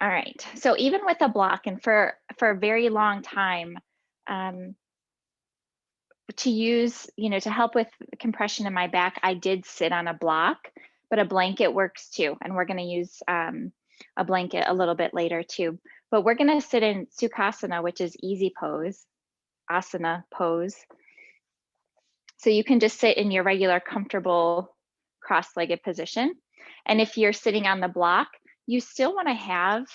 All right. So even with a block, and for a very long time, um, to use, to help with compression in my back, I did sit on a block, but a blanket works too. And we're going to use a blanket a little bit later too. But we're going to sit in Sukhasana, which is easy pose, asana pose. So you can just sit in your regular comfortable cross-legged position. And if you're sitting on the block, you still want to have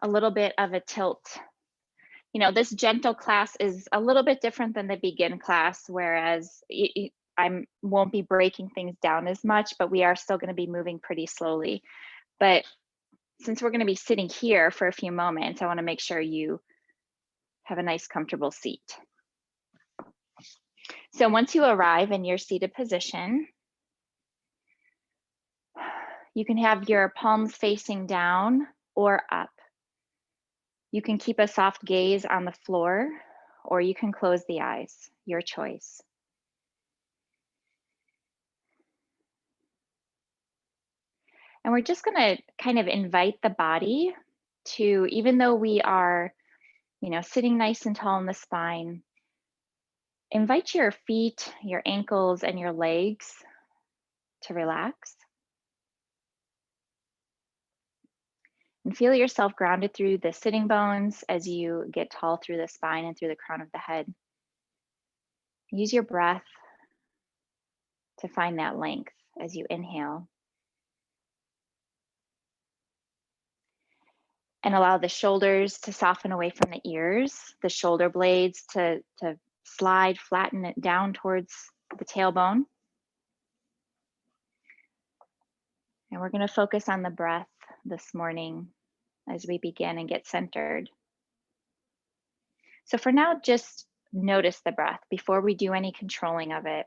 a little bit of a tilt. This gentle class is a little bit different than the begin class, whereas I won't be breaking things down as much, but we are still going to be moving pretty slowly. But since we're going to be sitting here for a few moments, I want to make sure you have a nice comfortable seat. So once you arrive in your seated position, you can have your palms facing down or up. You can keep a soft gaze on the floor, or you can close the eyes, your choice. And we're just gonna kind of invite the body to, even though we are, sitting nice and tall in the spine, invite your feet, your ankles, and your legs to relax. And feel yourself grounded through the sitting bones as you get tall through the spine and through the crown of the head. Use your breath to find that length as you inhale. And allow the shoulders to soften away from the ears, the shoulder blades to slide, flatten it down towards the tailbone. And we're going to focus on the breath this morning as we begin and get centered. So for now, just notice the breath before we do any controlling of it.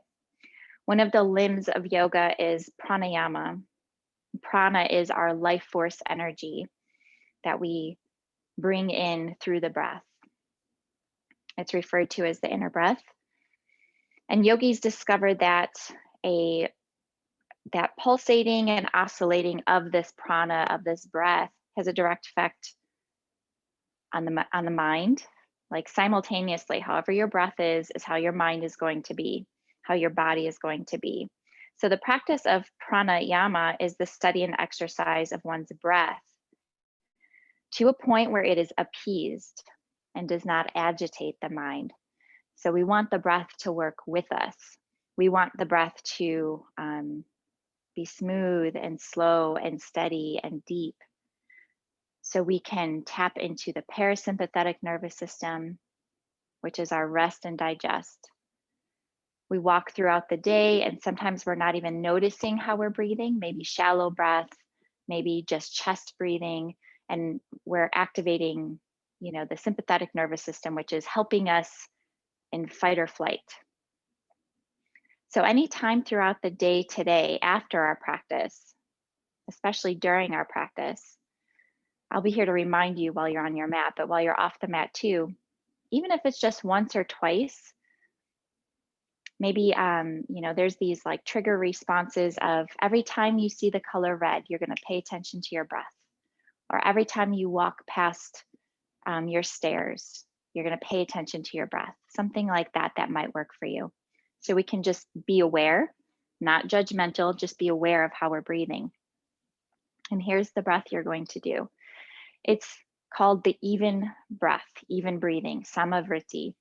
One of the limbs of yoga is pranayama. Prana is our life force energy that we bring in through the breath. It's referred to as the inner breath. And yogis discovered that that pulsating and oscillating of this prana, of this breath, has a direct effect on the mind. Like simultaneously, however your breath is how your mind is going to be, how your body is going to be. So the practice of pranayama is the study and exercise of one's breath to a point where it is appeased and does not agitate the mind. So we want the breath to work with us. We want the breath to be smooth and slow and steady and deep. So we can tap into the parasympathetic nervous system, which is our rest and digest. We walk throughout the day, and sometimes we're not even noticing how we're breathing, maybe shallow breath, maybe just chest breathing, and we're activating, the sympathetic nervous system, which is helping us in fight or flight. So anytime throughout the day today, after our practice, especially during our practice, I'll be here to remind you while you're on your mat, but while you're off the mat too, even if it's just once or twice, maybe, there's these like trigger responses of every time you see the color red, you're going to pay attention to your breath. Or every time you walk past your stairs, you're going to pay attention to your breath. Something like that might work for you. So we can just be aware, not judgmental, just be aware of how we're breathing. And here's the breath you're going to do. It's called the even breath, even breathing, samavriti.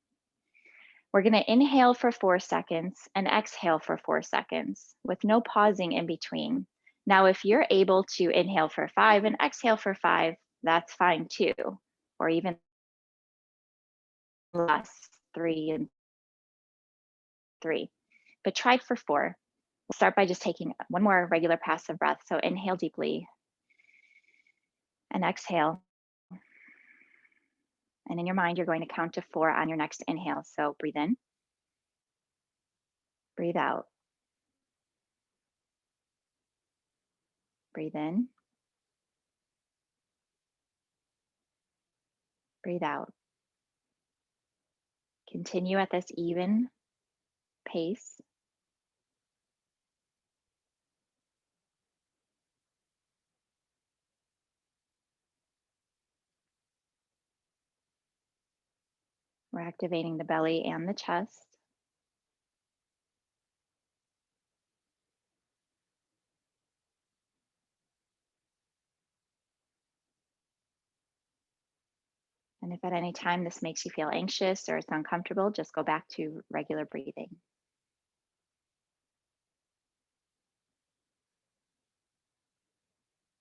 We're going to inhale for 4 seconds and exhale for 4 seconds with no pausing in between. Now, if you're able to inhale for 5 and exhale for 5, that's fine too, or even less, 3 and 3. But try for 4. We'll start by just taking one more regular passive breath. So inhale deeply and exhale. And in your mind, you're going to count to 4 on your next inhale. So breathe in, breathe out, breathe in, breathe out. Continue at this even pace. We're activating the belly and the chest. And if at any time this makes you feel anxious or it's uncomfortable, just go back to regular breathing.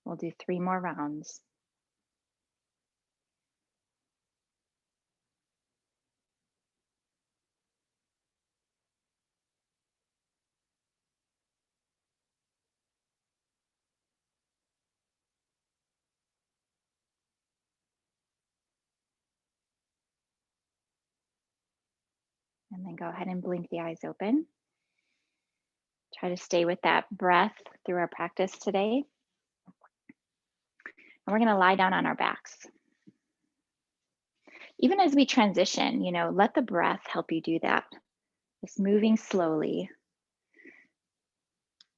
We'll do 3 more rounds. And then go ahead and blink the eyes open. Try to stay with that breath through our practice today. And we're going to lie down on our backs. Even as we transition, let the breath help you do that. Just moving slowly.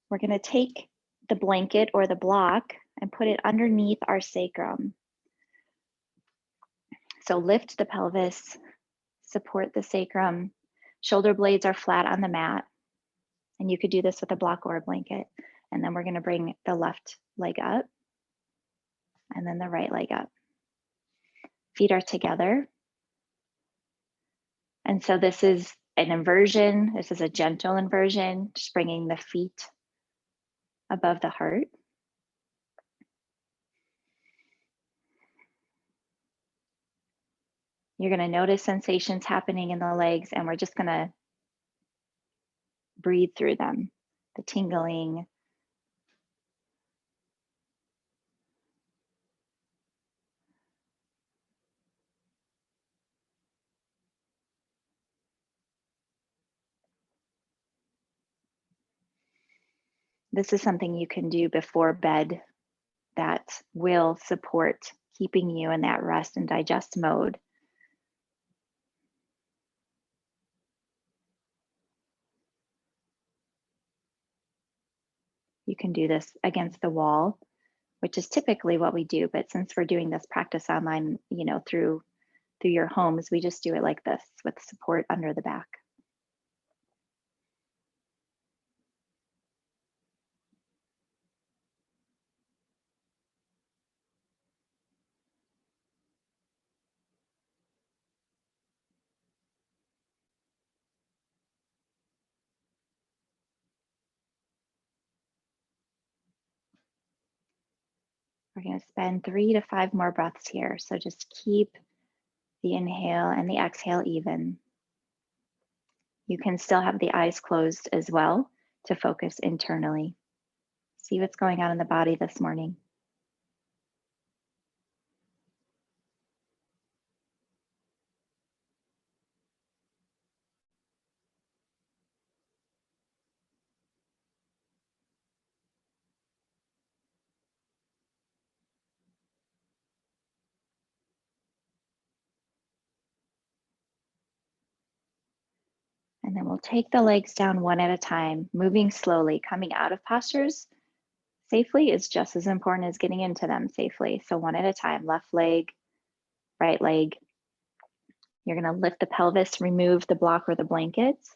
We're going to take the blanket or the block and put it underneath our sacrum. So lift the pelvis, support the sacrum. Shoulder blades are flat on the mat. And you could do this with a block or a blanket. And then we're going to bring the left leg up and then the right leg up. Feet are together. And so this is an inversion. This is a gentle inversion, just bringing the feet above the heart. You're going to notice sensations happening in the legs, and we're just going to breathe through them. The tingling. This is something you can do before bed that will support keeping you in that rest and digest mode. You can do this against the wall, which is typically what we do. But since we're doing this practice online, through your homes, we just do it like this with support under the back. We're going to spend 3 to 5 more breaths here. So just keep the inhale and the exhale even. You can still have the eyes closed as well to focus internally. See what's going on in the body this morning. And then we'll take the legs down one at a time, moving slowly. Coming out of postures safely is just as important as getting into them safely. So one at a time, left leg, right leg. You're going to lift the pelvis, remove the block or the blankets,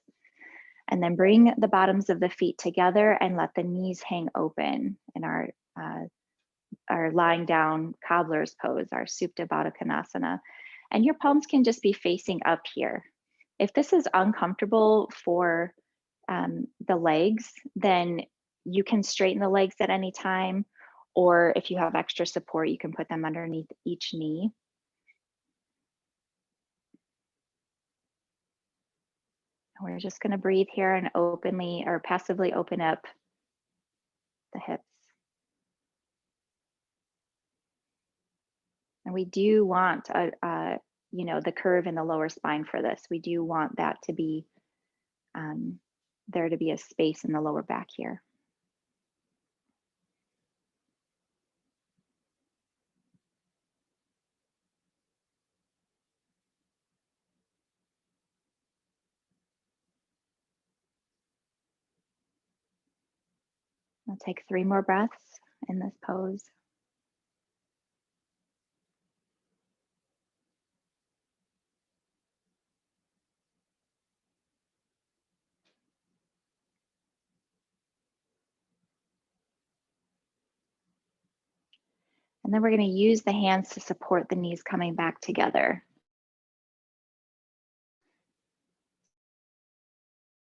and then bring the bottoms of the feet together and let the knees hang open in our lying down cobbler's pose, our Supta Baddha Konasana. And your palms can just be facing up here. If this is uncomfortable for the legs, then you can straighten the legs at any time, or if you have extra support, you can put them underneath each knee. We're just going to breathe here and openly or passively open up the hips. And we do want the curve in the lower spine for this. We do want that to be there to be a space in the lower back here. I'll take 3 more breaths in this pose. And then we're going to use the hands to support the knees coming back together.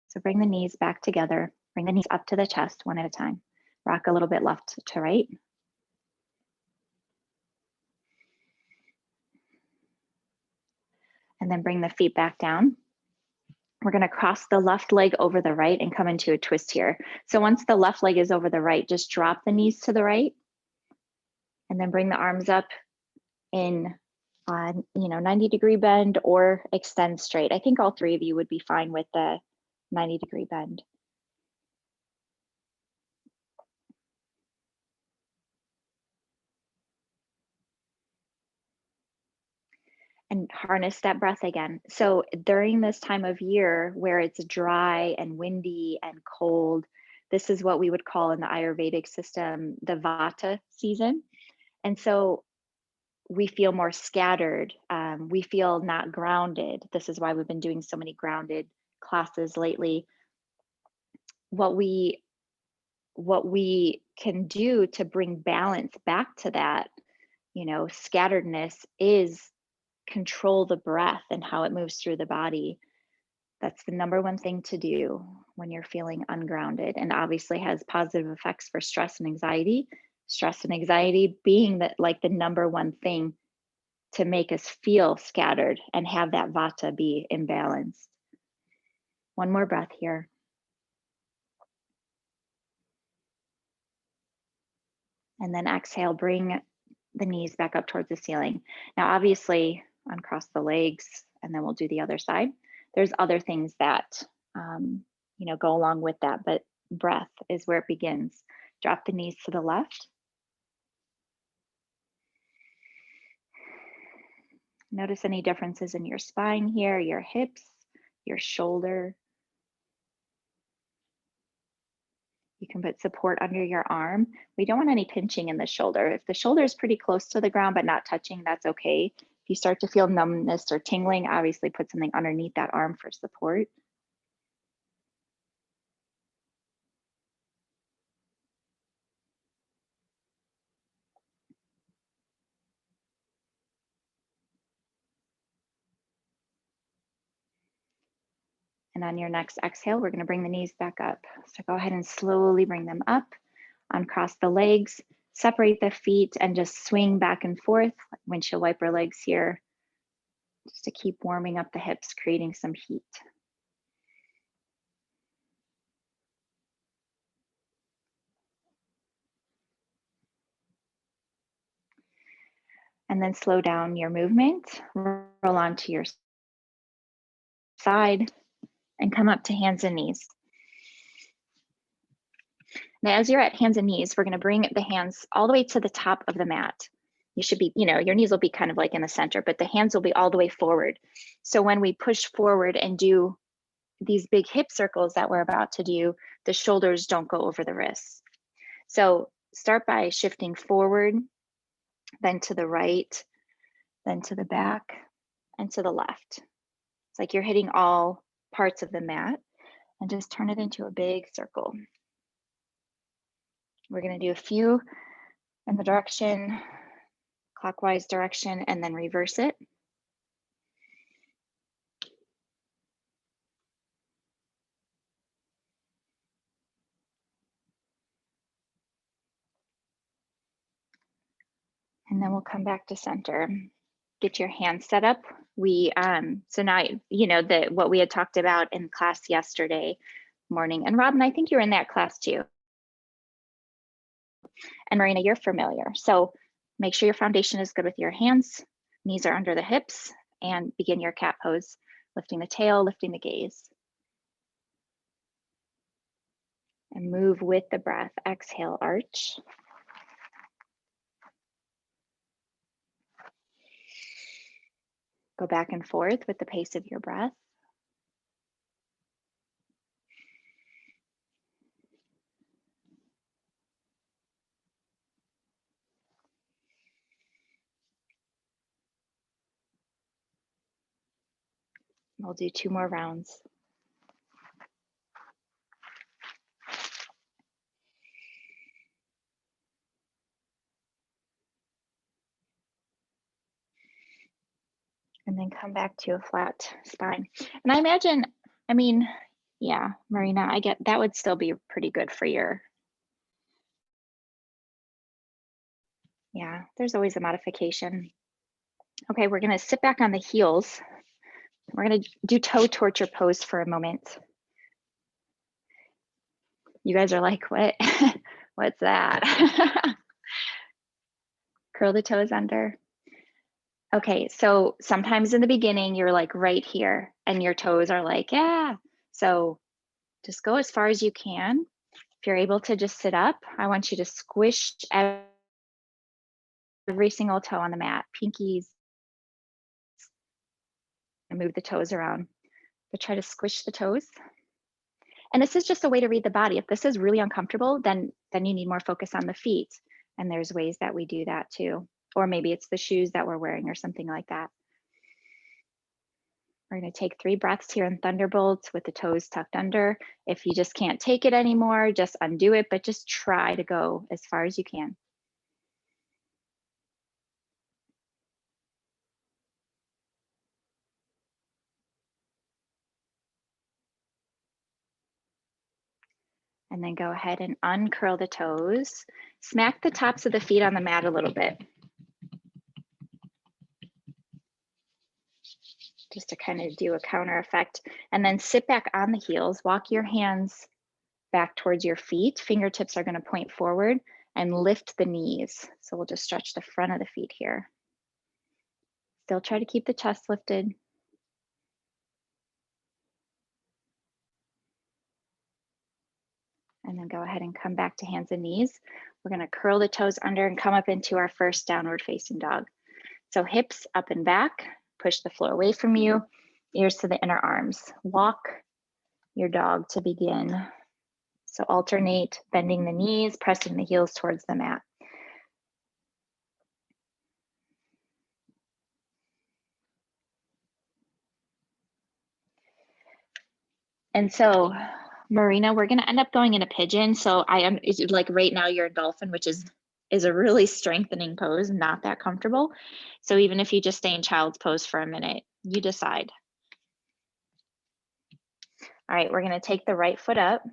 So bring the knees back together, bring the knees up to the chest one at a time. Rock a little bit left to right. And then bring the feet back down. We're going to cross the left leg over the right and come into a twist here. So once the left leg is over the right, just drop the knees to the right and then bring the arms up in 90-degree bend or extend straight. I think all three of you would be fine with the 90-degree bend. And harness that breath again. So during this time of year where it's dry and windy and cold, this is what we would call in the Ayurvedic system, the Vata season. And so we feel more scattered. We feel not grounded. This is why we've been doing so many grounded classes lately. What we can do to bring balance back to that, scatteredness is control the breath and how it moves through the body. That's the number one thing to do when you're feeling ungrounded, and obviously has positive effects for stress and anxiety. Stress and anxiety being the number one thing to make us feel scattered and have that vata be imbalanced. One more breath here. And then exhale, bring the knees back up towards the ceiling. Now, obviously, uncross the legs, and then we'll do the other side. There's other things that, go along with that, but breath is where it begins. Drop the knees to the left. Notice any differences in your spine here, your hips, your shoulder. You can put support under your arm. We don't want any pinching in the shoulder. If the shoulder is pretty close to the ground but not touching, that's okay. If you start to feel numbness or tingling, obviously put something underneath that arm for support. And on your next exhale, we're going to bring the knees back up. So go ahead and slowly bring them up, uncross the legs, separate the feet, and just swing back and forth, windshield wiper legs here, just to keep warming up the hips, creating some heat. And then slow down your movement, roll onto your side, and come up to hands and knees. Now, as you're at hands and knees, we're going to bring the hands all the way to the top of the mat. You should be, your knees will be kind of like in the center, but the hands will be all the way forward. So when we push forward and do these big hip circles that we're about to do, the shoulders don't go over the wrists. So start by shifting forward, then to the right, then to the back, and to the left. It's like you're hitting all parts of the mat, and just turn it into a big circle. We're going to do a few in the direction, clockwise direction, and then reverse it. And then we'll come back to center. Get your hands set up. So now, what we had talked about in class yesterday morning, and Robin, I think you were in that class too. And Marina, you're familiar. So make sure your foundation is good with your hands. Knees are under the hips, and begin your cat pose, lifting the tail, lifting the gaze. And move with the breath. Exhale, arch. Go back and forth with the pace of your breath. We'll do 2 more rounds. And then come back to a flat spine. And I imagine, I mean, yeah, Marina, I get that would still be pretty good for your, yeah, there's always a modification. Okay, we're gonna sit back on the heels. We're gonna do toe torture pose for a moment. You guys are like, what? What's that? Curl the toes under. Okay, so sometimes in the beginning, you're like right here and your toes are like, yeah. So just go as far as you can. If you're able to just sit up, I want you to squish every single toe on the mat, pinkies, and move the toes around. But try to squish the toes. And this is just a way to read the body. If this is really uncomfortable, then you need more focus on the feet. And there's ways that we do that too. Or maybe it's the shoes that we're wearing or something like that. We're going to take 3 breaths here in Thunderbolts with the toes tucked under. If you just can't take it anymore, just undo it, but just try to go as far as you can. And then go ahead and uncurl the toes. Smack the tops of the feet on the mat a little bit. Just to kind of do a counter effect. And then sit back on the heels, walk your hands back towards your feet. Fingertips are going to point forward and lift the knees. So we'll just stretch the front of the feet here. Still try to keep the chest lifted. And then go ahead and come back to hands and knees. We're going to curl the toes under and come up into our first downward facing dog. So hips up and back, push the floor away from you, ears to the inner arms. Walk your dog to begin. So alternate bending the knees, pressing the heels towards the mat. And so, Marina, we're going to end up going into pigeon. So I am like right now you're a dolphin, which is a really strengthening pose, not that comfortable. So even if you just stay in child's pose for a minute, you decide. All right, we're going to take the right foot up.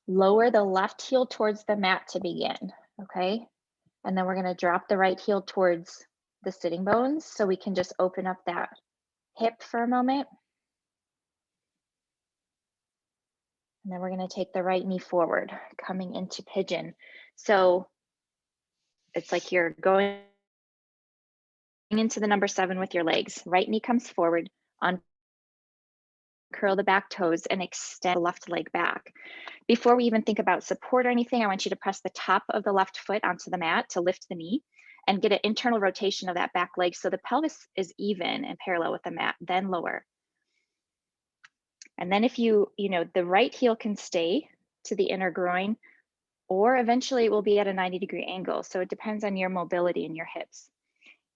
Lower the left heel towards the mat to begin, okay? And then we're going to drop the right heel towards the sitting bones so we can just open up that hip for a moment. And then we're going to take the right knee forward, coming into pigeon. So it's like you're going into the number 7 with your legs. Right knee comes forward, uncurl the back toes and extend the left leg back. Before we even think about support or anything, I want you to press the top of the left foot onto the mat to lift the knee and get an internal rotation of that back leg so the pelvis is even and parallel with the mat, then lower. And then if you know, the right heel can stay to the inner groin, or eventually it will be at a 90-degree angle. So it depends on your mobility in your hips.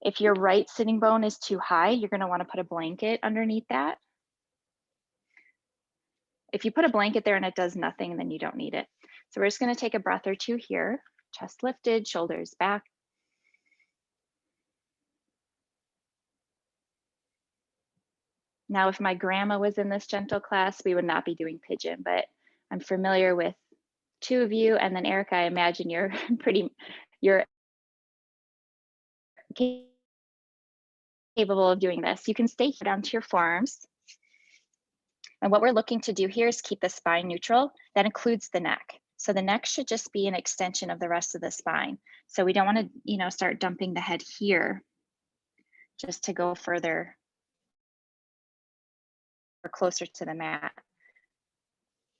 If your right sitting bone is too high, you're going to want to put a blanket underneath that. If you put a blanket there and it does nothing, then you don't need it. So we're just going to take a breath or two here. Chest lifted, shoulders back. Now, if my grandma was in this gentle class, we would not be doing pigeon, but I'm familiar with 2 of you. And then Erica, I imagine you're you're capable of doing this. You can stay down to your forearms. And what we're looking to do here is keep the spine neutral. That includes the neck. So the neck should just be an extension of the rest of the spine. So we don't want to, you know, start dumping the head here just to go further or closer to the mat.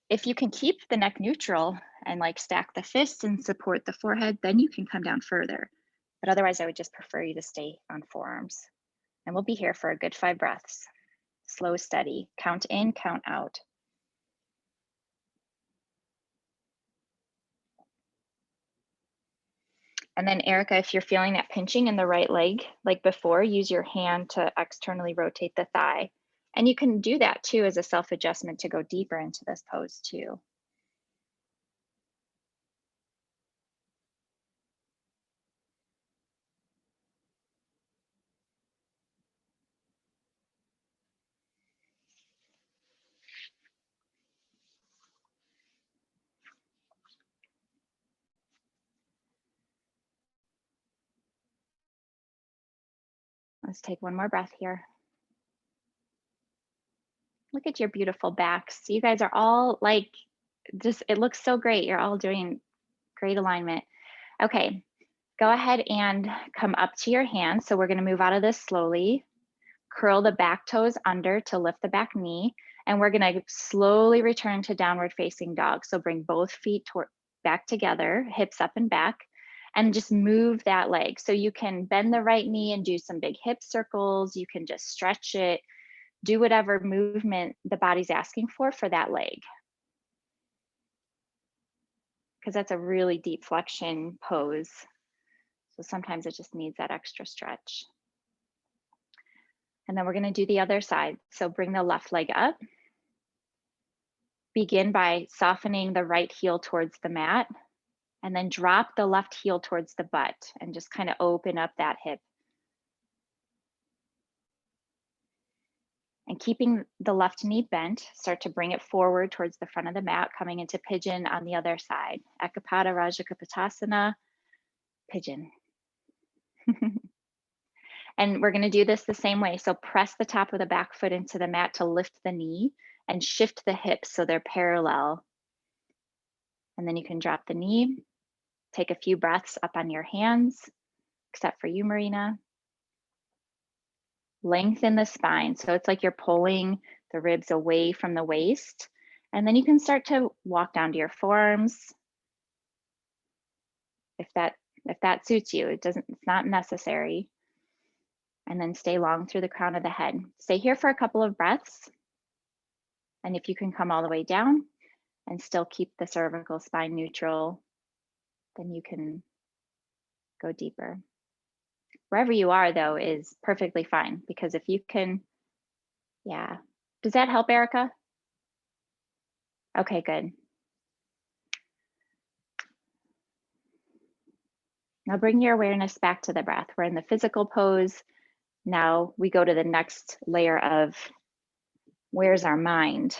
If you can keep the neck neutral and like stack the fists and support the forehead, then you can come down further. But otherwise, I would just prefer you to stay on forearms. And we'll be here for a good 5 breaths. Slow, steady, count in, count out. And then Erica, if you're feeling that pinching in the right leg, like before, use your hand to externally rotate the thigh. And you can do that too as a self-adjustment to go deeper into this pose too. Let's take one more breath here. Look at your beautiful backs. You guys are all like, it looks so great. You're all doing great alignment. Okay, go ahead and come up to your hands. So we're gonna move out of this slowly. Curl the back toes under to lift the back knee. And we're gonna slowly return to downward facing dog. So bring both feet back together, hips up and back, and just move that leg. So you can bend the right knee and do some big hip circles. You can just stretch it, do whatever movement the body's asking for that leg. Because that's a really deep flexion pose. So sometimes it just needs that extra stretch. And then we're gonna do the other side. So bring the left leg up. Begin by softening the right heel towards the mat, and then drop the left heel towards the butt and just kind of open up that hip. And keeping the left knee bent, start to bring it forward towards the front of the mat, coming into pigeon on the other side. Ekapada Rajakapotasana, pigeon. And we're gonna do this the same way. So press the top of the back foot into the mat to lift the knee and shift the hips so they're parallel. And then you can drop the knee, take a few breaths up on your hands, except for you, Marina. Lengthen the spine. So it's like you're pulling the ribs away from the waist. And then you can start to walk down to your forearms. If that suits you, it's not necessary. And then stay long through the crown of the head. Stay here for a couple of breaths. And if you can come all the way down and still keep the cervical spine neutral, then you can go deeper. Wherever you are, though, is perfectly fine, because if you can, yeah. Does that help, Erica? Okay, good. Now bring your awareness back to the breath. We're in the physical pose. Now we go to the next layer of where's our mind?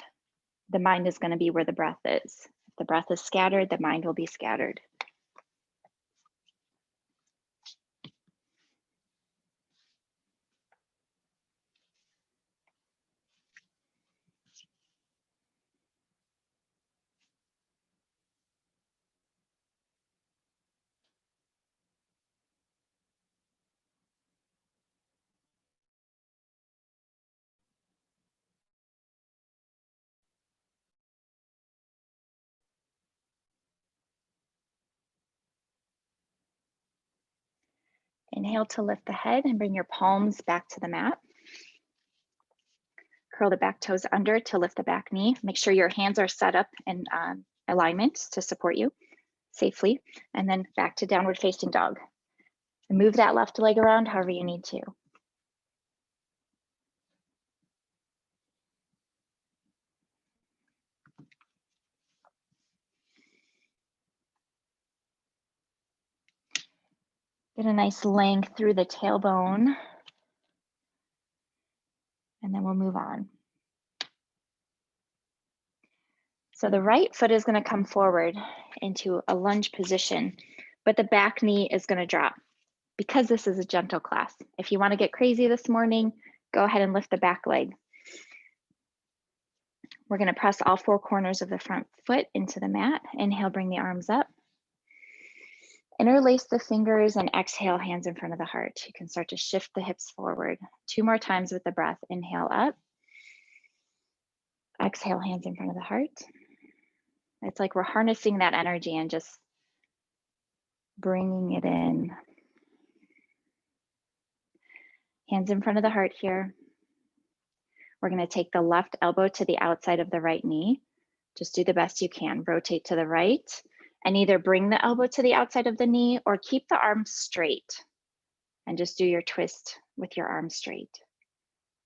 The mind is going to be where the breath is. If the breath is scattered, the mind will be scattered. Inhale to lift the head and bring your palms back to the mat. Curl the back toes under to lift the back knee. Make sure your hands are set up in alignment to support you safely. And then back to downward facing dog. And move that left leg around however you need to. Get a nice length through the tailbone. And then we'll move on. So the right foot is going to come forward into a lunge position, but the back knee is going to drop because this is a gentle class. If you want to get crazy this morning, go ahead and lift the back leg. We're going to press all four corners of the front foot into the mat. Inhale, bring the arms up. Interlace the fingers and exhale, hands in front of the heart. You can start to shift the hips forward. 2 more times with the breath. Inhale up. Exhale, hands in front of the heart. It's like we're harnessing that energy and just bringing it in. Hands in front of the heart here. We're going to take the left elbow to the outside of the right knee. Just do the best you can. Rotate to the right and either bring the elbow to the outside of the knee or keep the arms straight and just do your twist with your arms straight.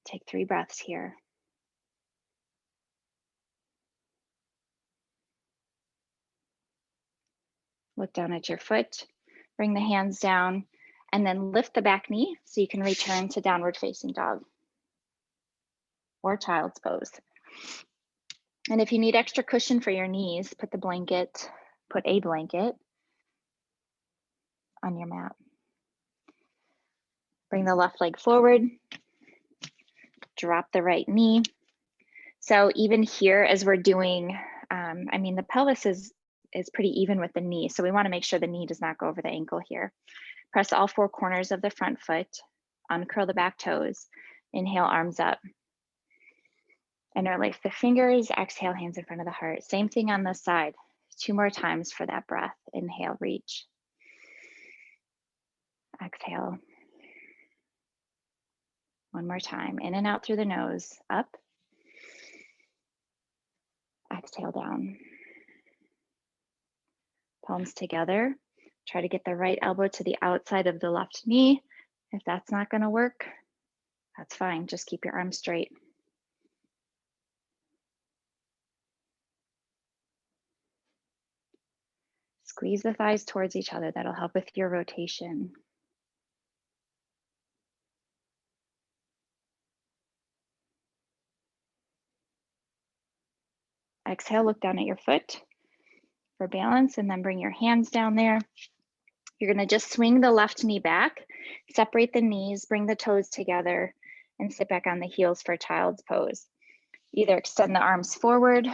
Take 3 breaths here. Look down at your foot, bring the hands down, and then lift the back knee so you can return to downward facing dog or child's pose. And if you need extra cushion for your knees, put a blanket on your mat. Bring the left leg forward. Drop the right knee. So even here, as we're doing, I mean, the pelvis is pretty even with the knee. So we want to make sure the knee does not go over the ankle here. Press all four corners of the front foot, uncurl the back toes, inhale, arms up. Interlace the fingers, exhale, hands in front of the heart. Same thing on this side. 2 more times for that breath. Inhale, reach. Exhale. 1 more time. In and out through the nose, up. Exhale, down. Palms together. Try to get the right elbow to the outside of the left knee. If that's not going to work, that's fine. Just keep your arms straight. Squeeze the thighs towards each other. That'll help with your rotation. Exhale, look down at your foot for balance, and then bring your hands down there. You're going to just swing the left knee back, separate the knees, bring the toes together, and sit back on the heels for child's pose. Either extend the arms forward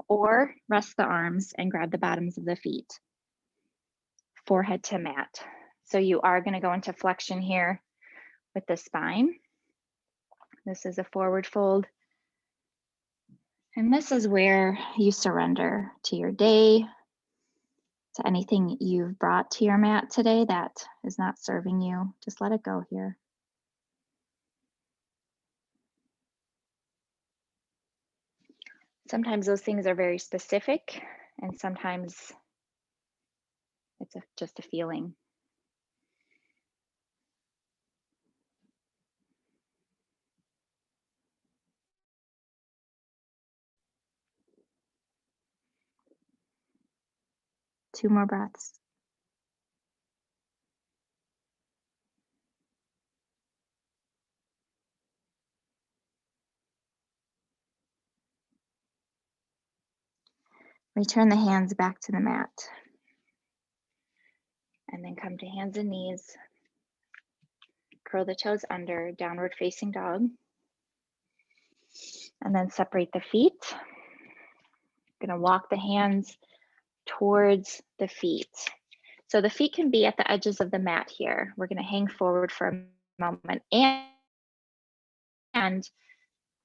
or rest the arms and grab the bottoms of the feet. Forehead to mat. So you are going to go into flexion here with the spine. This is a forward fold. And this is where you surrender to your day, to anything you've brought to your mat today that is not serving you. Just let it go here. Sometimes those things are very specific, and sometimes it's just a feeling. Two more breaths. Return the hands back to the mat. And then come to hands and knees. Curl the toes under, downward facing dog. And then separate the feet. Gonna walk the hands towards the feet. So the feet can be at the edges of the mat here. We're gonna hang forward for a moment and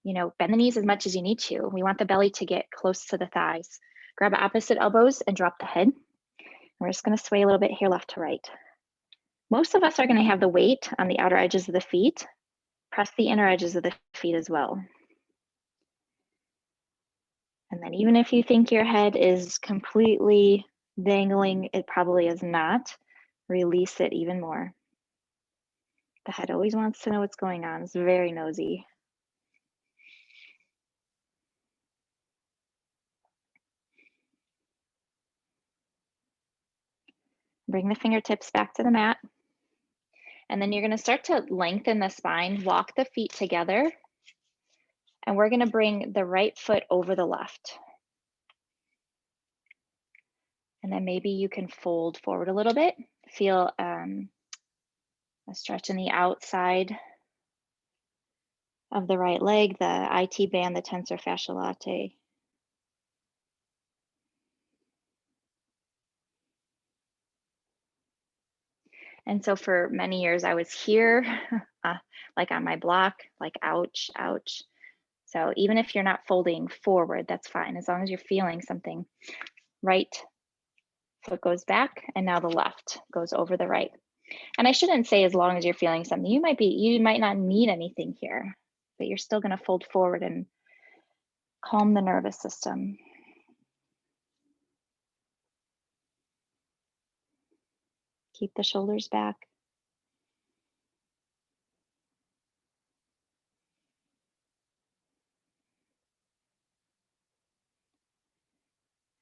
you know, bend the knees as much as you need to. We want the belly to get close to the thighs. Grab opposite elbows and drop the head. We're just gonna sway a little bit here, left to right. Most of us are gonna have the weight on the outer edges of the feet. Press the inner edges of the feet as well. And then even if you think your head is completely dangling, it probably is not. Release it even more. The head always wants to know what's going on. It's very nosy. Bring the fingertips back to the mat. And then you're gonna start to lengthen the spine, walk the feet together. And we're gonna bring the right foot over the left. And then maybe you can fold forward a little bit. Feel a stretch in the outside of the right leg, the IT band, the tensor fascia latae. And so for many years I was here, like on my block, like ouch, ouch. So even if you're not folding forward, that's fine, as long as you're feeling something. Right foot goes back, and now the left goes over the right. And I shouldn't say as long as you're feeling something. You might not need anything here, but you're still gonna fold forward and calm the nervous system. Keep the shoulders back.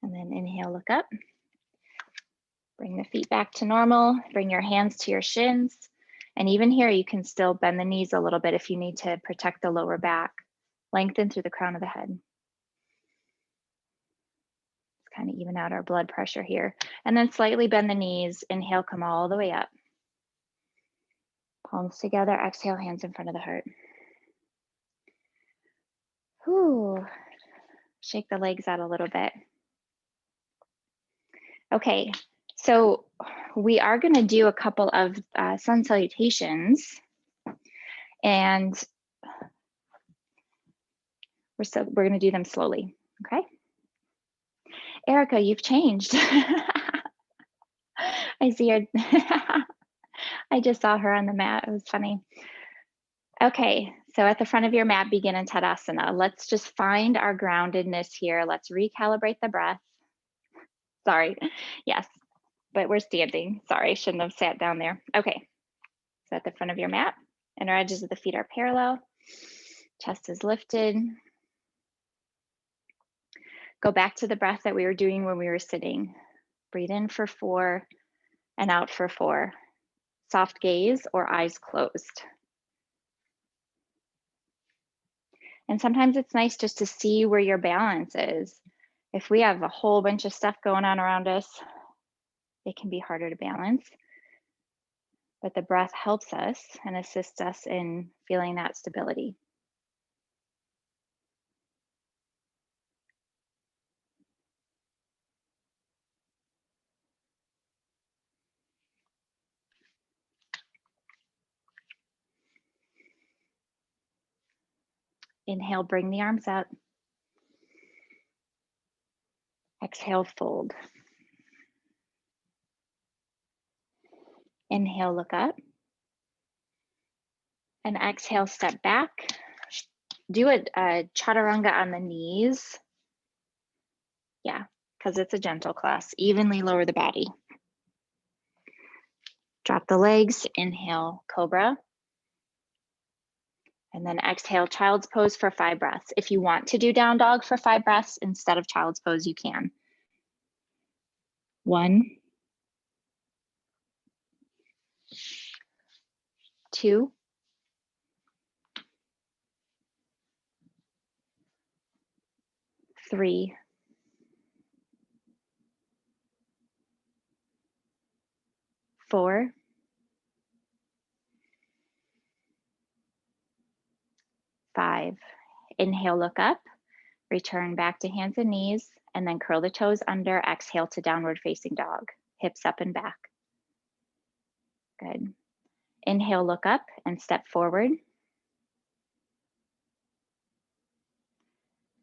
And then inhale, look up. Bring the feet back to normal. Bring your hands to your shins. And even here, you can still bend the knees a little bit if you need to protect the lower back. Lengthen through the crown of the head. Let's kind of even out our blood pressure here. And then slightly bend the knees. Inhale, come all the way up. Palms together, exhale, hands in front of the heart. Whew. Shake the legs out a little bit. Okay, so we are going to do a couple of sun salutations, and we're going to do them slowly. Okay, Erica, you've changed. I see her. I just saw her on the mat. It was funny. Okay, so at the front of your mat, begin in Tadasana. Let's just find our groundedness here. Let's recalibrate the breath. Sorry, yes, but we're standing. Sorry, shouldn't have sat down there. Okay, so at the front of your mat, inner edges of the feet are parallel. Chest is lifted. Go back to the breath that we were doing when we were sitting. Breathe in for 4 and out for 4. Soft gaze or eyes closed. And sometimes it's nice just to see where your balance is. If we have a whole bunch of stuff going on around us, it can be harder to balance. But the breath helps us and assists us in feeling that stability. Inhale, bring the arms up. Exhale, fold. Inhale, look up. And exhale, step back. Do a chaturanga on the knees. Yeah, because it's a gentle class. Evenly lower the body. Drop the legs. Inhale, cobra. And then exhale, child's pose for 5 breaths. If you want to do down dog for 5 breaths instead of child's pose, you can. 1, 2, 3, 4, 5. Inhale, look up. Return back to hands and knees, and then curl the toes under. Exhale to downward facing dog. Hips up and back. Good. Inhale, look up and step forward.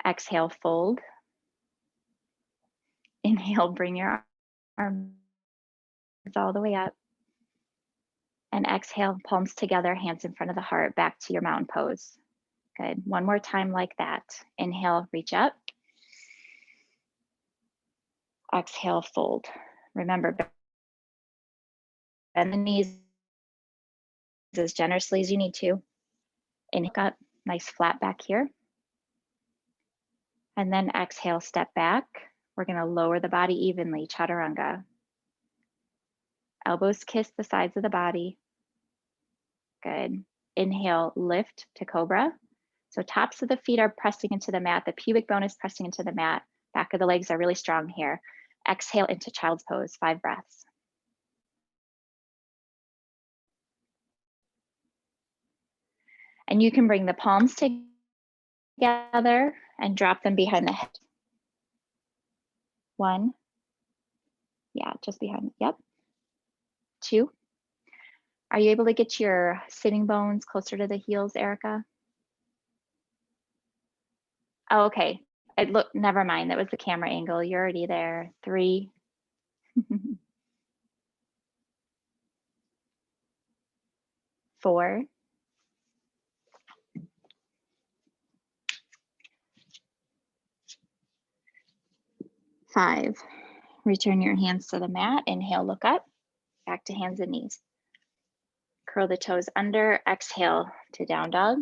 Exhale, fold. Inhale, bring your arms all the way up. And exhale, palms together, hands in front of the heart, back to your mountain pose. Good. One more time like that. Inhale, reach up. Exhale, fold. Remember, bend the knees as generously as you need to. Inhale up, nice flat back here. And then exhale, step back. We're going to lower the body evenly, chaturanga. Elbows kiss the sides of the body. Good. Inhale, lift to cobra. So tops of the feet are pressing into the mat. The pubic bone is pressing into the mat. Back of the legs are really strong here. Exhale into child's pose, 5 breaths. And you can bring the palms together and drop them behind the head. 1. Yeah, just behind. Yep. 2. Are you able to get your sitting bones closer to the heels, Erica? Oh, okay. Never mind. That was the camera angle. You're already there. 3. 4. 5. Return your hands to the mat. Inhale, look up. Back to hands and knees. Curl the toes under. Exhale to down dog.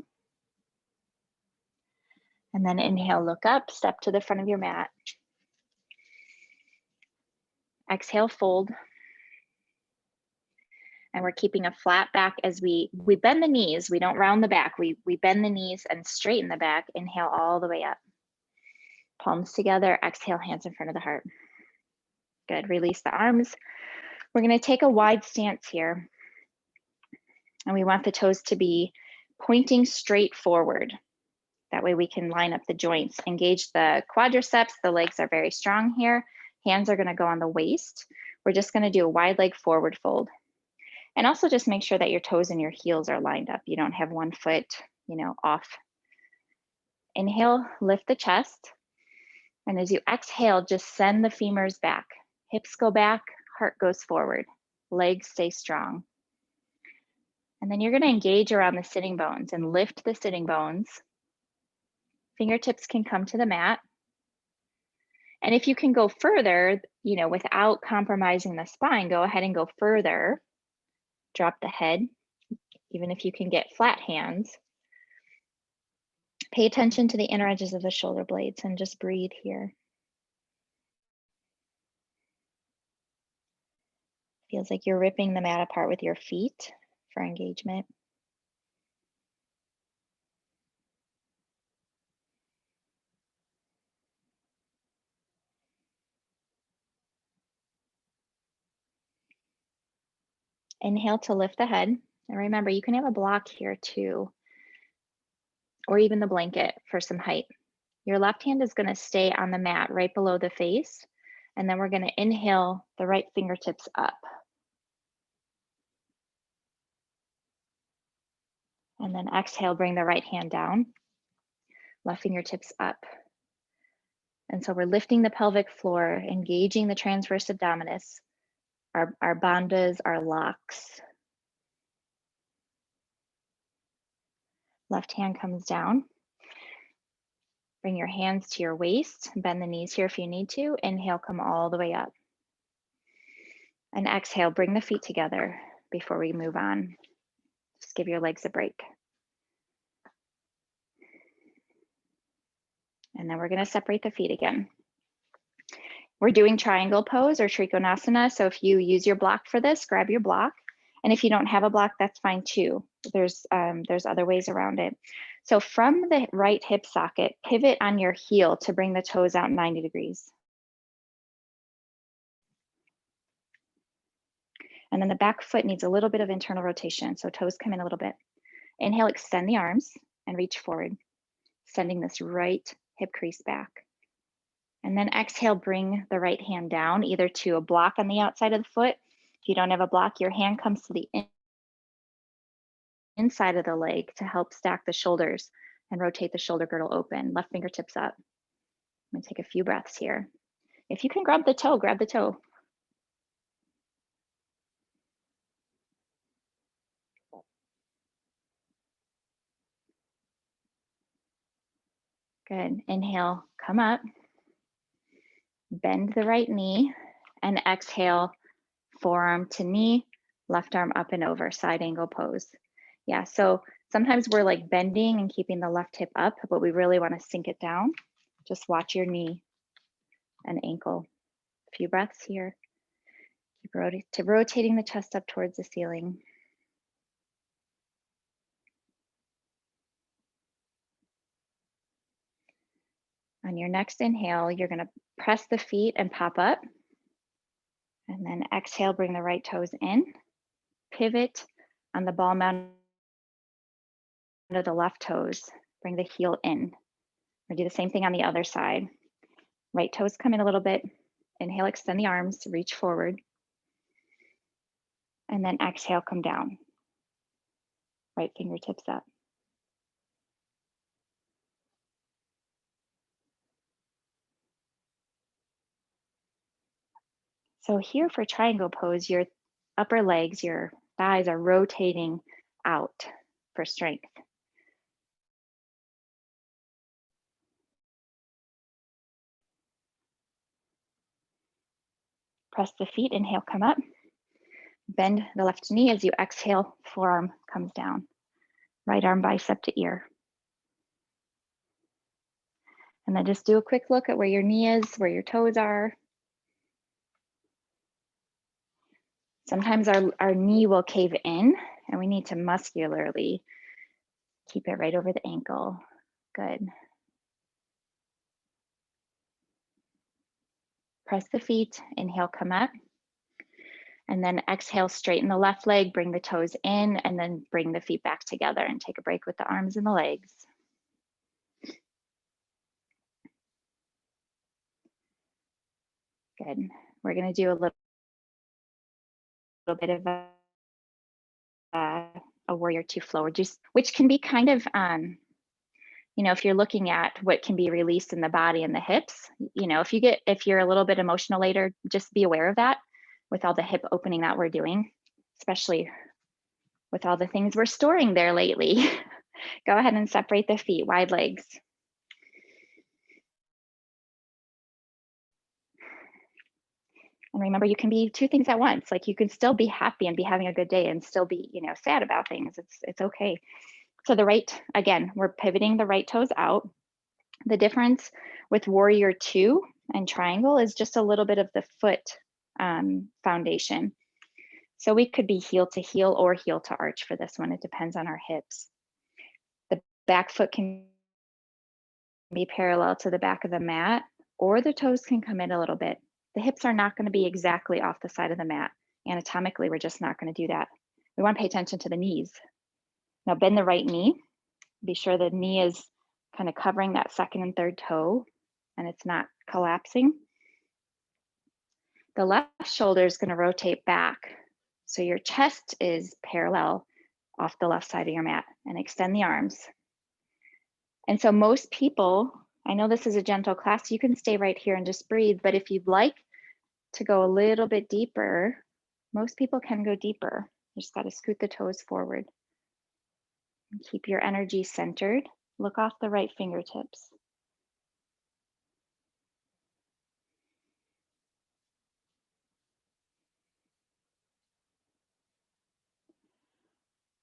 And then inhale, look up. Step to the front of your mat. Exhale, fold. And we're keeping a flat back as we bend the knees. We don't round the back. We bend the knees and straighten the back. Inhale all the way up. Palms together. Exhale, hands in front of the heart. Good. Release the arms. We're going to take a wide stance here. And we want the toes to be pointing straight forward. That way we can line up the joints, engage the quadriceps. The legs are very strong here. Hands are gonna go on the waist. We're just gonna do a wide leg forward fold. And also just make sure that your toes and your heels are lined up. You don't have one foot, off. Inhale, lift the chest. And as you exhale, just send the femurs back. Hips go back, heart goes forward. Legs stay strong. And then you're gonna engage around the sitting bones and lift the sitting bones. Fingertips can come to the mat. And if you can go further, without compromising the spine, go ahead and go further. Drop the head, even if you can get flat hands. Pay attention to the inner edges of the shoulder blades and just breathe here. Feels like you're ripping the mat apart with your feet for engagement. Inhale to lift the head. And remember, you can have a block here too, or even the blanket for some height. Your left hand is gonna stay on the mat right below the face. And then we're gonna inhale the right fingertips up. And then exhale, bring the right hand down, left fingertips up. And so we're lifting the pelvic floor, engaging the transverse abdominis, our bandhas, our locks. Left hand comes down. Bring your hands to your waist, bend the knees here if you need to. Inhale, come all the way up. And exhale, bring the feet together before we move on. Just give your legs a break. And then we're gonna separate the feet again. We're doing triangle pose or Trikonasana. So if you use your block for this, grab your block. And if you don't have a block, that's fine too. There's other ways around it. So from the right hip socket, pivot on your heel to bring the toes out 90 degrees. And then the back foot needs a little bit of internal rotation. So toes come in a little bit. Inhale, extend the arms and reach forward, sending this right hip crease back. And then exhale, bring the right hand down, either to a block on the outside of the foot. If you don't have a block, your hand comes to the inside of the leg to help stack the shoulders and rotate the shoulder girdle open. Left fingertips up. I'm gonna take a few breaths here. If you can grab the toe, grab the toe. Good. Inhale, come up. Bend the right knee and exhale, forearm to knee, left arm up and over, side angle pose. Yeah, so sometimes we're like bending and keeping the left hip up, but we really want to sink it down. Just watch your knee and ankle. A few breaths here. Keep rotating the chest up towards the ceiling. On your next inhale, you're going to press the feet and pop up. And then exhale, bring the right toes in. Pivot on the ball mound of the left toes. Bring the heel in. We'll do the same thing on the other side. Right toes come in a little bit. Inhale, extend the arms, reach forward. And then exhale, come down. Right fingertips up. So here for triangle pose, your upper legs, your thighs are rotating out for strength. Press the feet, inhale, come up. Bend the left knee as you exhale, forearm comes down. Right arm bicep to ear. And then just do a quick look at where your knee is, where your toes are. Sometimes our knee will cave in and we need to muscularly keep it right over the ankle. Good. Press the feet, inhale, come up. And then exhale, straighten the left leg, bring the toes in, and then bring the feet back together and take a break with the arms and the legs. Good. We're going to do a little bit of a warrior two flow, just which can be kind of, you know, if you're looking at what can be released in the body and the hips, you know, if you're a little bit emotional later, just be aware of that with all the hip opening that we're doing, especially with all the things we're storing there lately. Go ahead and separate the feet, wide legs. And remember, you can be two things at once. Like you can still be happy and be having a good day and still be, you know, sad about things. It's okay. So the right, again, we're pivoting the right toes out. The difference with warrior two and triangle is just a little bit of the foot foundation. So we could be heel to heel or heel to arch for this one. It depends on our hips. The back foot can be parallel to the back of the mat, or the toes can come in a little bit. The hips are not going to be exactly off the side of the mat. Anatomically, we're just not going to do that. We want to pay attention to the knees. Now bend the right knee. Be sure the knee is kind of covering that second and third toe and it's not collapsing. The left shoulder is going to rotate back. So your chest is parallel off the left side of your mat, and extend the arms. And so most people, I know this is a gentle class, you can stay right here and just breathe, but if you'd like to go a little bit deeper, most people can go deeper. You just got to scoot the toes forward. And keep your energy centered. Look off the right fingertips.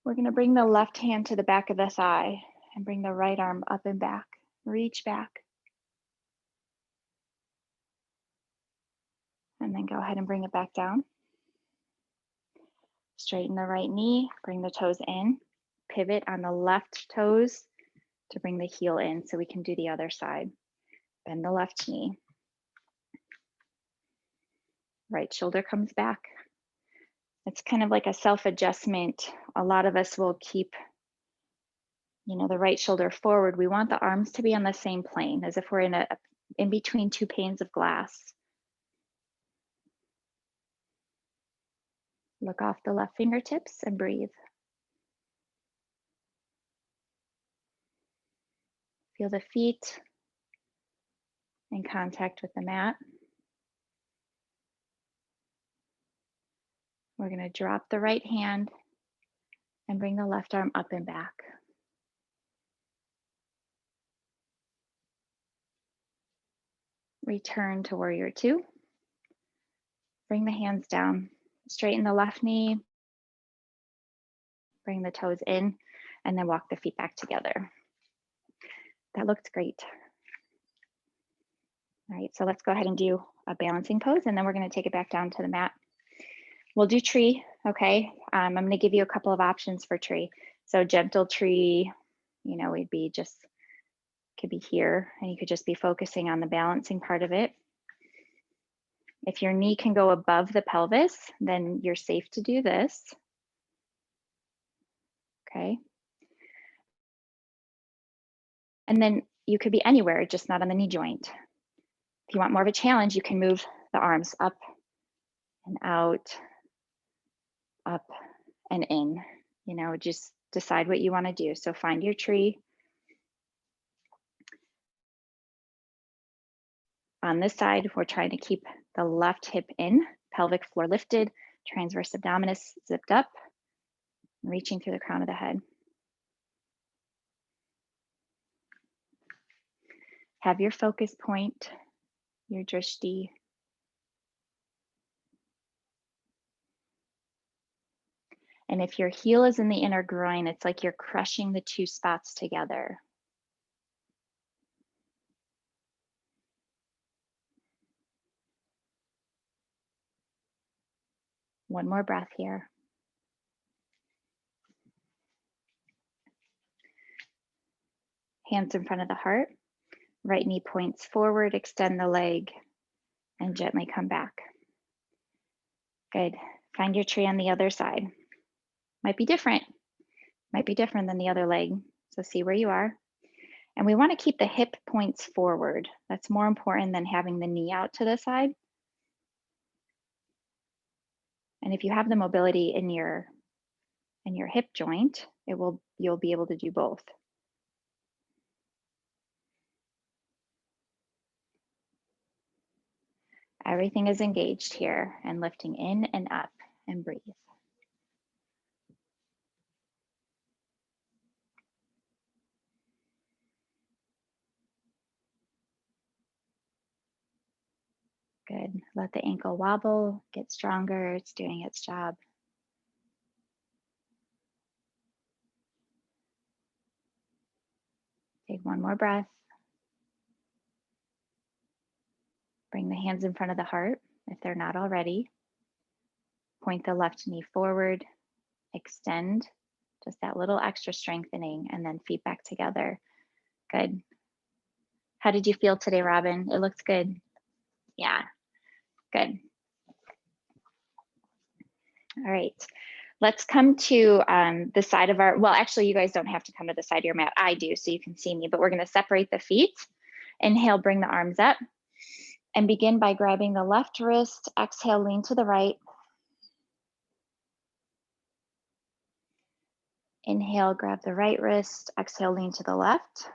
We're going to bring the left hand to the back of the thigh and bring the right arm up and back. Reach back. And then go ahead and bring it back down. Straighten the right knee, bring the toes in. Pivot on the left toes to bring the heel in so we can do the other side. Bend the left knee. Right shoulder comes back. It's kind of like a self-adjustment. A lot of us will keep, you know, the right shoulder forward. We want the arms to be on the same plane, as if we're in between two panes of glass. Look off the left fingertips and breathe. Feel the feet in contact with the mat. We're going to drop the right hand and bring the left arm up and back. Return to warrior two. Bring the hands down. Straighten the left knee. Bring the toes in and then walk the feet back together. That looked great. All right, so let's go ahead and do a balancing pose, and then we're going to take it back down to the mat. We'll do tree, okay? I'm going to give you a couple of options for tree. So gentle tree, you know, we'd be just, could be here, and you could just be focusing on the balancing part of it. If your knee can go above the pelvis, then you're safe to do this. Okay. And then you could be anywhere, just not on the knee joint. If you want more of a challenge, you can move the arms up and out, up and in. You know, just decide what you want to do. So find your tree. On this side, we're trying to keep the left hip in, pelvic floor lifted, transverse abdominis zipped up, reaching through the crown of the head. Have your focus point, your drishti. And if your heel is in the inner groin, it's like you're crushing the two spots together. One more breath here. Hands in front of the heart. Right knee points forward, extend the leg, and gently come back. Good. Find your tree on the other side. Might be different than the other leg. So see where you are. And we want to keep the hip points forward. That's more important than having the knee out to the side. And if you have the mobility in your hip joint, you'll be able to do both. Everything is engaged here and lifting in and up and breathe. Good. Let the ankle wobble, get stronger. It's doing its job. Take one more breath. Bring the hands in front of the heart if they're not already. Point the left knee forward, extend, just that little extra strengthening, and then feet back together. Good. How did you feel today, Robin? It looks good. Yeah, good. All right, let's come to the side of our, well, actually you guys don't have to come to the side of your mat. I do, so you can see me, but we're gonna separate the feet. Inhale, bring the arms up and begin by grabbing the left wrist. Exhale, lean to the right. Inhale, grab the right wrist. Exhale, lean to the left.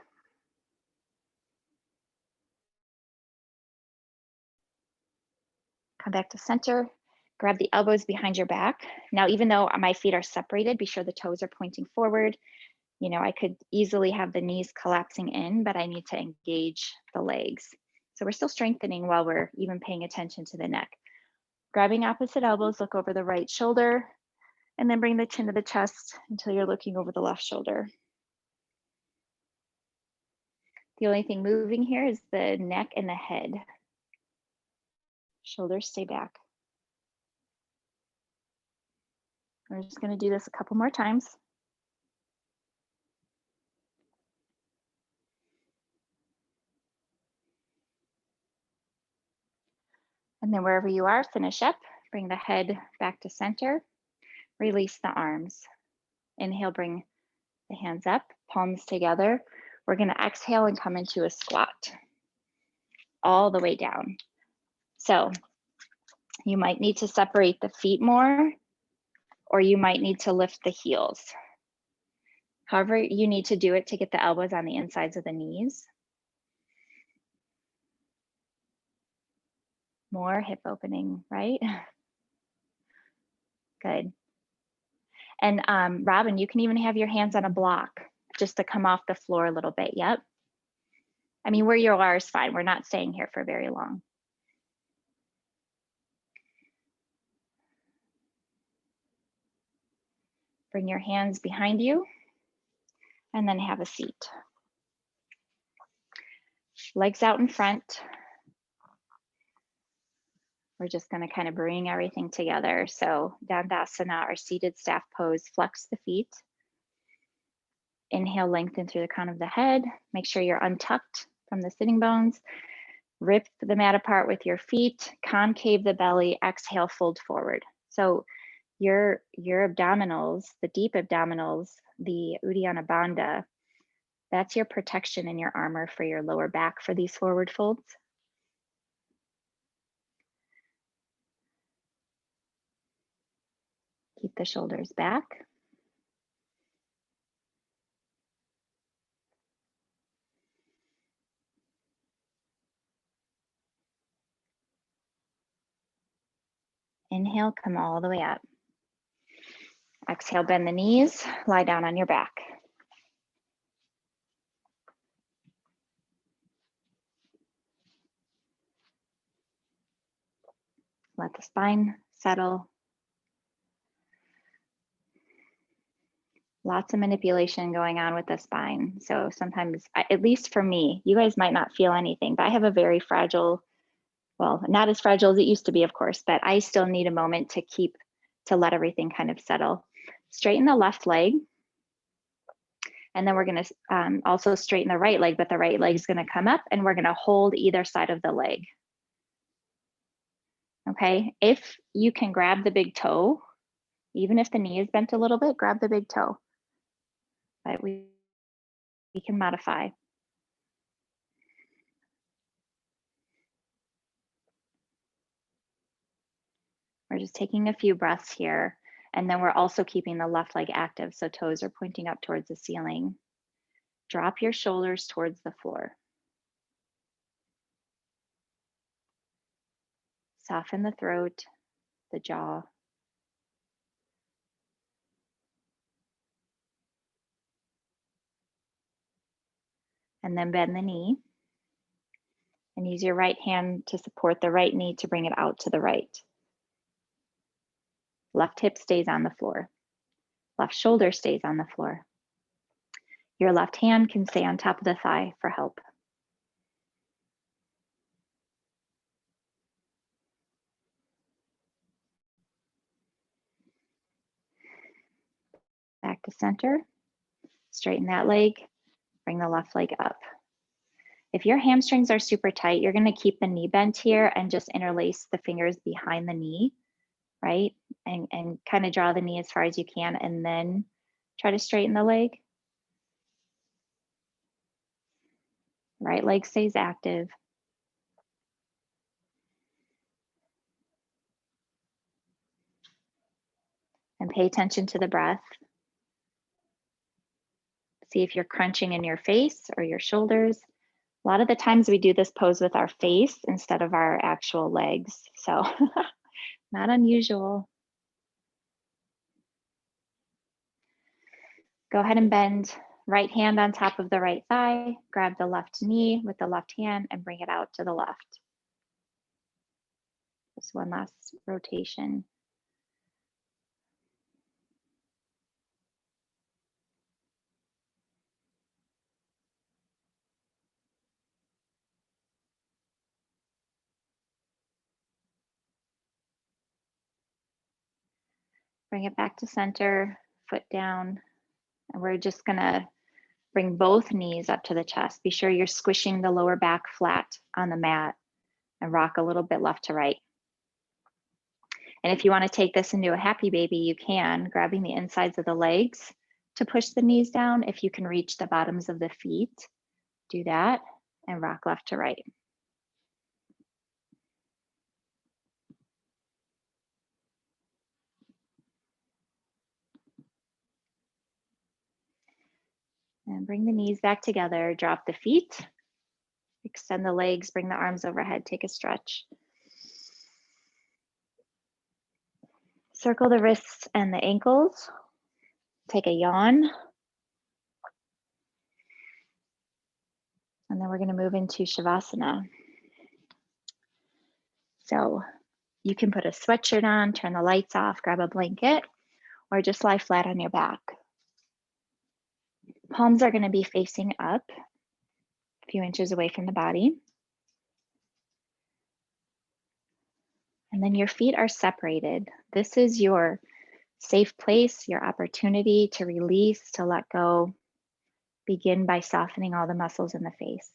Come back to center. Grab the elbows behind your back. Now, even though my feet are separated, be sure the toes are pointing forward. You know, I could easily have the knees collapsing in, but I need to engage the legs. So we're still strengthening while we're even paying attention to the neck. Grabbing opposite elbows, look over the right shoulder, and then bring the chin to the chest until you're looking over the left shoulder. The only thing moving here is the neck and the head. Shoulders stay back. We're just going to do this a couple more times. And then wherever you are, finish up. Bring the head back to center. Release the arms. Inhale, bring the hands up, palms together. We're going to exhale and come into a squat all the way down. So you might need to separate the feet more, or you might need to lift the heels. However you need to do it to get the elbows on the insides of the knees. More hip opening, right? Good. And Robin, you can even have your hands on a block just to come off the floor a little bit. Yep. I mean, where you are is fine. We're not staying here for very long. Bring your hands behind you and then have a seat. Legs out in front. We're just going to kind of bring everything together. So Dandasana, our seated staff pose, flex the feet. Inhale, lengthen through the crown of the head. Make sure you're untucked from the sitting bones. Rip the mat apart with your feet, concave the belly, exhale, fold forward. So your abdominals, the deep abdominals, the Uddiyana Bandha, that's your protection and your armor for your lower back for these forward folds. Keep the shoulders back. Inhale, come all the way up. Exhale, bend the knees, lie down on your back. Let the spine settle. Lots of manipulation going on with the spine. So sometimes, at least for me, you guys might not feel anything, but I have a very fragile, well, not as fragile as it used to be, of course, but I still need a moment to let everything kind of settle. Straighten the left leg. And then we're going to also straighten the right leg, but the right leg is going to come up and we're going to hold either side of the leg. Okay, if you can grab the big toe, even if the knee is bent a little bit, grab the big toe. But we can modify. We're just taking a few breaths here. And then we're also keeping the left leg active. So toes are pointing up towards the ceiling. Drop your shoulders towards the floor. Soften the throat, the jaw. And then bend the knee. And use your right hand to support the right knee to bring it out to the right. Left hip stays on the floor. Left shoulder stays on the floor. Your left hand can stay on top of the thigh for help. Back to center. Straighten that leg. Bring the left leg up. If your hamstrings are super tight, you're going to keep the knee bent here and just interlace the fingers behind the knee, right? And kind of draw the knee as far as you can and then try to straighten the leg. Right leg stays active. And pay attention to the breath. See if you're crunching in your face or your shoulders. A lot of the times we do this pose with our face instead of our actual legs. So not unusual. Go ahead and bend right hand on top of the right thigh. Grab the left knee with the left hand and bring it out to the left. Just one last rotation. Bring it back to center, foot down. And we're just gonna bring both knees up to the chest. Be sure you're squishing the lower back flat on the mat and rock a little bit left to right. And if you want to take this into a happy baby, you can, grabbing the insides of the legs to push the knees down. If you can reach the bottoms of the feet, do that and rock left to right. And bring the knees back together, drop the feet, extend the legs, bring the arms overhead, take a stretch. Circle the wrists and the ankles, take a yawn. And then we're gonna move into Shavasana. So you can put a sweatshirt on, turn the lights off, grab a blanket, or just lie flat on your back. Palms are gonna be facing up, a few inches away from the body. And then your feet are separated. This is your safe place, your opportunity to release, to let go. Begin by softening all the muscles in the face.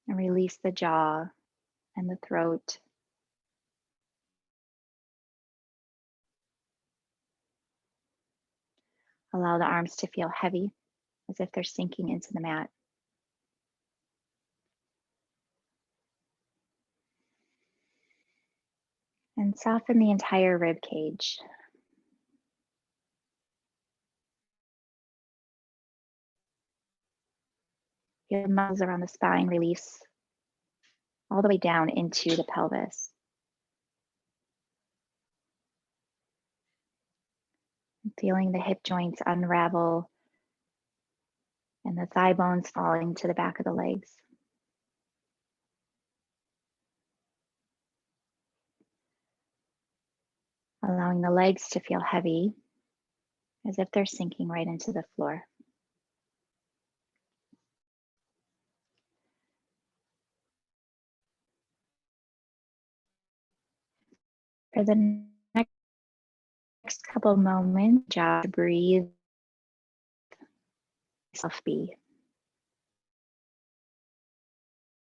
And release the jaw and the throat. Allow the arms to feel heavy, as if they're sinking into the mat. And soften the entire rib cage. Feel the muscles around the spine release all the way down into the pelvis. Feeling the hip joints unravel and the thigh bones falling to the back of the legs. Allowing the legs to feel heavy, as if they're sinking right into the floor. For the next couple of moments, just breathe, self be.